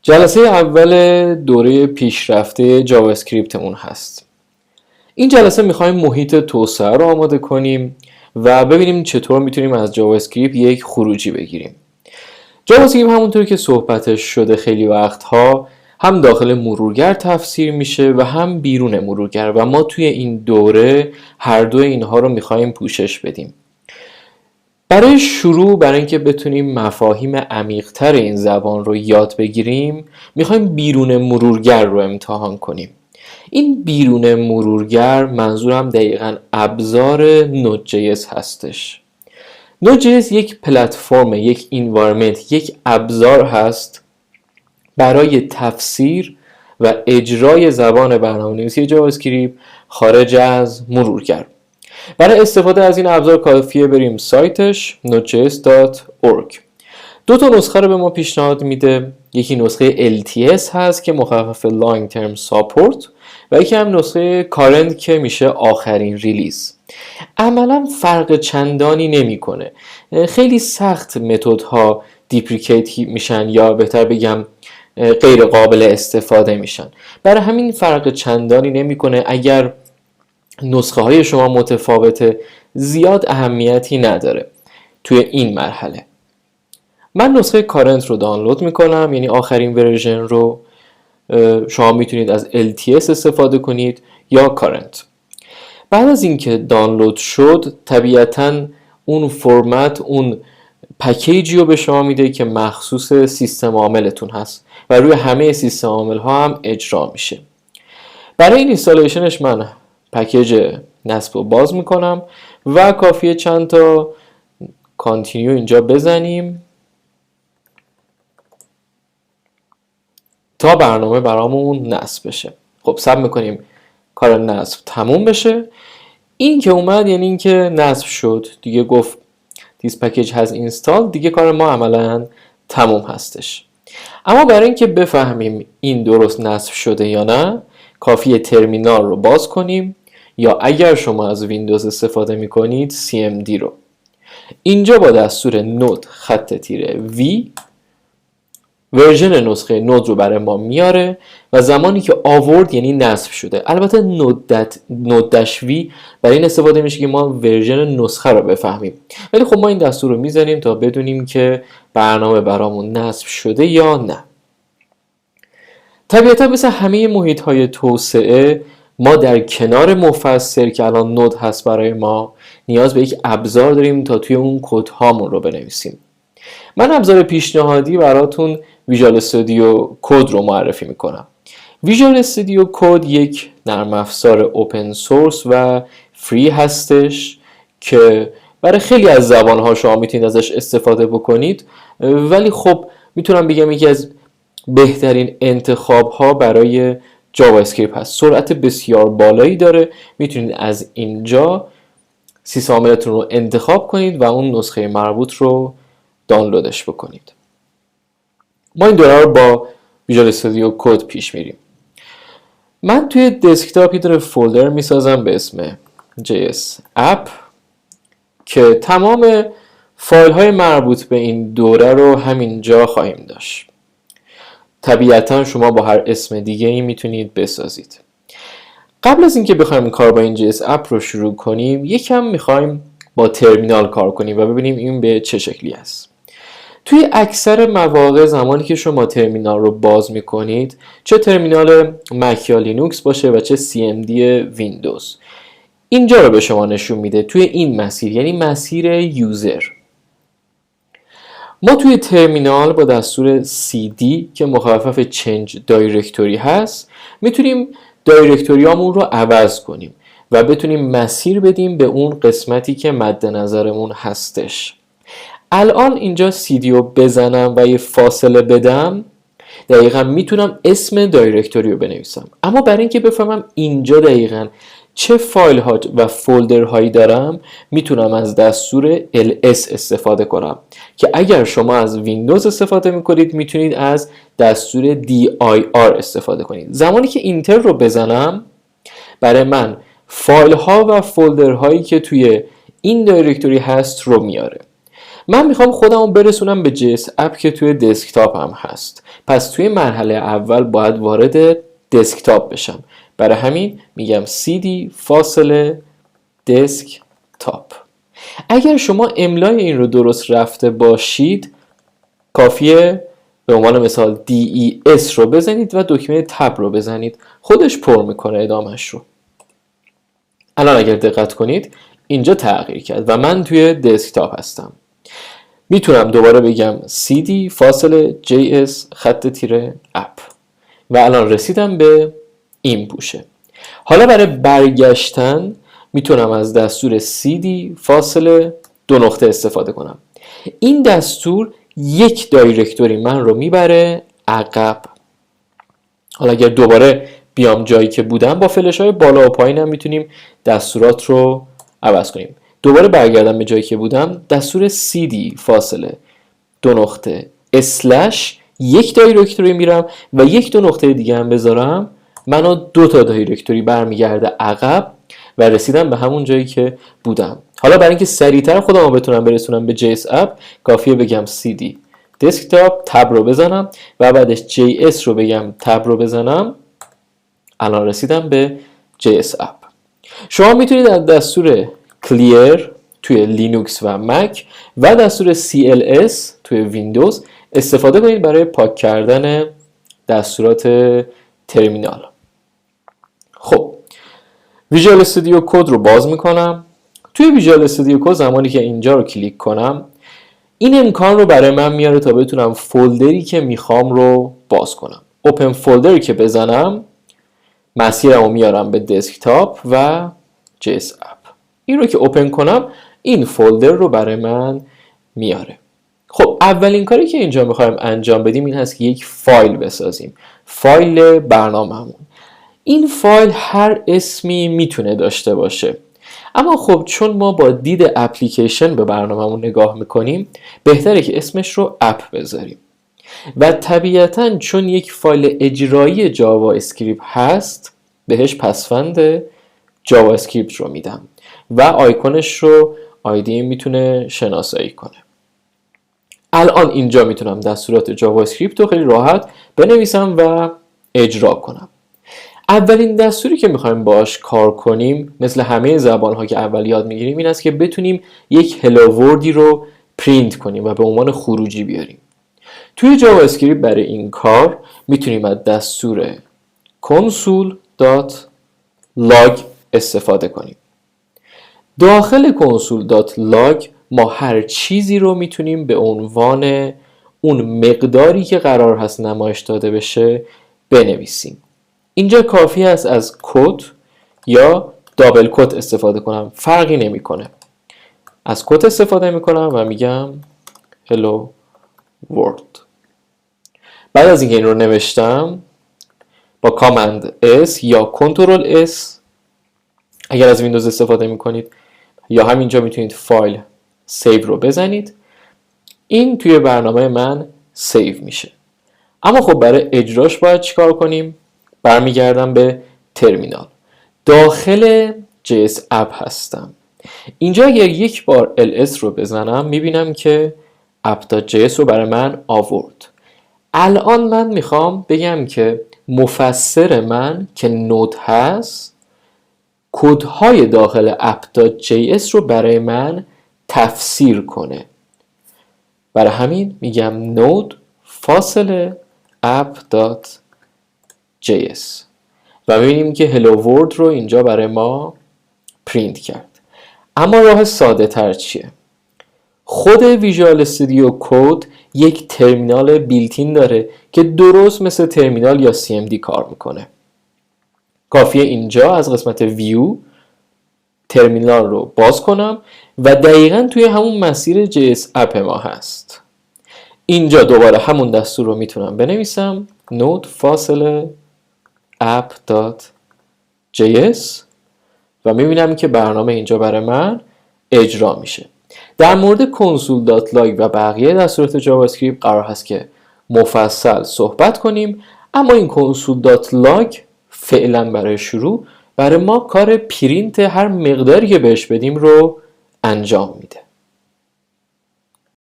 جلسه اول دوره پیشرفته جاوا اسکریپتمون هست. این جلسه میخوایم محیط توسعه رو آماده کنیم و ببینیم چطور میتونیم از جاوا اسکریپت یک خروجی بگیریم. جاوا اسکریپت همونطور که صحبتش شده خیلی وقتها هم داخل مرورگر تفسیر میشه و هم بیرون مرورگر و ما توی این دوره هر دو اینها رو میخوایم پوشش بدیم. برای شروع، برای اینکه بتونیم مفاهیم عمیق‌تر این زبان رو یاد بگیریم، میخوایم بیرون مرورگر رو امتحان کنیم. این بیرون مرورگر منظورم دقیقاً ابزار Node.js هستش. Node.js یک پلتفرم، یک انوایرمنت، یک ابزار هست برای تفسیر و اجرای زبان برنامه‌نویسی جاوا اسکریپت خارج از مرورگر. برای استفاده از این ابزار کافیه بریم سایتش nodejs.org. دو تا نسخه رو به ما پیشنهاد میده. یکی نسخه LTS هست که مخفف Long Term Support و یکی هم نسخه Current که میشه آخرین ریلیز. عملا فرق چندانی نمیکنه. خیلی سخت متدها دیپریکیت میشن یا بهتر بگم غیر قابل استفاده میشن. برای همین فرق چندانی نمیکنه. اگر نسخه های شما متفاوته زیاد اهمیتی نداره توی این مرحله. من نسخه کارنت رو دانلود میکنم، یعنی آخرین ورژن رو. شما میتونید از LTS استفاده کنید یا کارنت. بعد از اینکه دانلود شد طبیعتاً اون فرمت، اون پکیجی رو به شما میده که مخصوص سیستم عاملتون هست و روی همه سیستم عامل ها هم اجرا میشه. برای این اینستالیشنش من پکیج نصب رو باز میکنم و کافیه چند تا کانتینیو اینجا بزنیم تا برنامه برامون نصب بشه. خب صبر میکنیم کار نصب تموم بشه. این که اومد یعنی این که نصب شد، دیگه گفت this package has installed، دیگه کار ما عملا تموم هستش. اما برای اینکه بفهمیم این درست نصب شده یا نه کافیه ترمینال رو باز کنیم یا اگر شما از ویندوز استفاده میکنید CMD رو. اینجا با دستور نود _v ورژن نسخه نود رو برای ما میاره و زمانی که آورد یعنی نصب شده. البته node-v برای این استفاده میشه که ما ورژن نسخه رو بفهمیم، ولی خب ما این دستور رو میزنیم تا بدونیم که برنامه برامون نصب شده یا نه. طبیعتا مثل همه محیط های توسعه ما در کنار مفسر که الان نود هست برای ما نیاز به یک ابزار داریم تا توی اون کد هامون رو بنویسیم. من ابزار پیشنهادی براتون ویژوال استودیو کد رو معرفی میکنم. ویژوال استودیو کد یک نرم افزار اوپن سورس و فری هستش که برای خیلی از زبان‌ها شما میتونید ازش استفاده بکنید، ولی خب میتونم بگم یکی از بهترین انتخاب‌ها برای جاوا اسکریپت هست. سرعت بسیار بالایی داره. میتونید از اینجا سیستم عاملتون رو انتخاب کنید و اون نسخه مربوط رو دانلودش بکنید. ما این دوره رو با ویژوال استودیو کد پیش میریم. من توی دسکتاپ یه دونه فولدر میسازم به اسم JS app که تمام فایل های مربوط به این دوره رو همینجا خواهیم داشت. طبیعتا شما با هر اسم دیگه ای میتونید بسازید. قبل از اینکه بخوایم کار با این JS app رو شروع کنیم یکم میخوایم با ترمینال کار کنیم و ببینیم این به چه شکلی است. توی اکثر مواقع زمانی که شما ترمینال رو باز میکنید، چه ترمینال مک یا لینوکس باشه و چه CMD ویندوز، اینجا رو به شما نشون میده توی این مسیر، یعنی مسیر یوزر. ما توی ترمینال با دستور cd که مخفف change directory هست میتونیم دایرکتوریامون رو عوض کنیم و بتونیم مسیر بدیم به اون قسمتی که مد نظرمون هستش. الان اینجا cd رو بزنم و یه فاصله بدم دقیقا میتونم اسم دایرکتوری رو بنویسم. اما برای اینکه بفهمم اینجا دقیقا چه فایل ها و فولدر هایی دارم میتونم از دستور ls استفاده کنم که اگر شما از ویندوز استفاده میکنید میتونید از دستور dir استفاده کنید. زمانی که اینتر رو بزنم برای من فایل ها و فولدر هایی که توی این دایرکتوری هست رو میاره. من میخوام خودمو برسونم به JS اپ که توی دسکتاپ هم هست. پس توی مرحله اول باید وارد دسکتاپ بشم. برای همین میگم cd فاصله دسکتاپ. اگر شما املای این رو درست رفته باشید کافیه به عنوان مثال DES رو بزنید و دکمه تب رو بزنید، خودش پر میکنه ادامهش رو. الان اگر دقت کنید اینجا تغییر کرد و من توی دسکتاپ هستم. میتونم دوباره بگم cd فاصله js خط تیره اپ و الان رسیدم به این پوشه. حالا برای برگشتن میتونم از دستور cd فاصله 2 نقطه استفاده کنم. این دستور یک دایرکتوری من رو میبره عقب. حالا اگر دوباره بیام جایی که بودم با فلش های بالا و پایین هم میتونیم دستورات رو عوض کنیم. دوباره برگردم به جایی که بودم، دستور cd فاصله 2 نقطه اسلش یک دایرکتوری میرم و یک 2 نقطه دیگه هم بذارم، منو 2 تا دایرکتوری برمیگرده عقب و رسیدم به همون جایی که بودم. حالا برای اینکه سریعتر خودم رو بتونم برسونم به JS اپ کافیه بگم cd دسکتاپ تب رو بزنم و بعدش JS رو بگم تب رو بزنم. الان رسیدم به JS اپ. شما میتونید از دستور clear توی لینوکس و مک و دستور CLS توی ویندوز استفاده کنید برای پاک کردن دستورات ترمینال. خب ویژوال استودیو کد رو باز میکنم. توی ویژوال استودیو کد زمانی که اینجا رو کلیک کنم این امکان رو برای من میاره تا بتونم فولدری که میخوام رو باز کنم. اوپن فولدری که بزنم مسیرم رو میارم به دسکتاپ و JS اپ. این رو که اوپن کنم این فولدر رو برای من میاره. خب اولین کاری که اینجا میخوایم انجام بدیم این هست که یک فایل بسازیم. فایل برنامه‌مون. این فایل هر اسمی میتونه داشته باشه. اما خب چون ما با دید اپلیکیشن به برنامه‌مون نگاه میکنیم بهتره که اسمش رو اپ بذاریم. و طبیعتاً چون یک فایل اجرایی جاوا اسکریپت هست بهش پسوند جاوا اسکریپت رو میدم و آیکونش رو آیدی میتونه شناسایی کنه. الان اینجا میتونم دستورات جاوا اسکریپت رو خیلی راحت بنویسم و اجرا کنم. اولین دستوری که میخوایم باش کار کنیم مثل همه زبان‌ها که اول یاد میگیریم این است که بتونیم یک هلو وردی رو پرینت کنیم و به عنوان خروجی بیاریم. توی جاوا اسکریپت برای این کار میتونیم از دستور console.log استفاده کنیم. داخل console.log ما هر چیزی رو میتونیم به عنوان اون مقداری که قرار هست نمایش داده بشه بنویسیم. اینجا کافی است از کد یا دابل کد استفاده کنم، فرقی نمیکنه. از کد استفاده میکنم و میگم hello world. بعد از اینکه این رو نوشتم با کامند S یا کنترل S اگر از ویندوز استفاده میکنید یا همینجا میتونید فایل سیو رو بزنید. این توی برنامه من سیو میشه. اما خب برای اجراش باید چیکار کنیم؟ برمیگردم به ترمینال. داخل JS اپ هستم. اینجا اگر یک بار ls رو بزنم میبینم که app.js رو برای من آورد. الان من میخوام بگم که مفسر من که نود هست کدهای داخل app.js رو برای من تفسیر کنه. برای همین میگم نود فاصله app.js و میبینیم که hello world رو اینجا برای ما پرینت کرد. اما راه ساده تر چیه؟ خود ویژوال استودیو کد یک ترمینال بیلتین داره که درست مثل ترمینال یا CMD کار میکنه. کافیه اینجا از قسمت ویو ترمینال رو باز کنم و دقیقاً توی همون مسیر JS اپ ما هست. اینجا دوباره همون دستور رو میتونم بنویسم node فاصله app.js و میبینم که برنامه اینجا برای من اجرا میشه. در مورد console.log و بقیه دستورات جاوا اسکریپت قرار هست که مفصل صحبت کنیم، اما این console.log فعلا برای شروع برای ما کار پرینت هر مقداری که بهش بدیم رو انجام میده.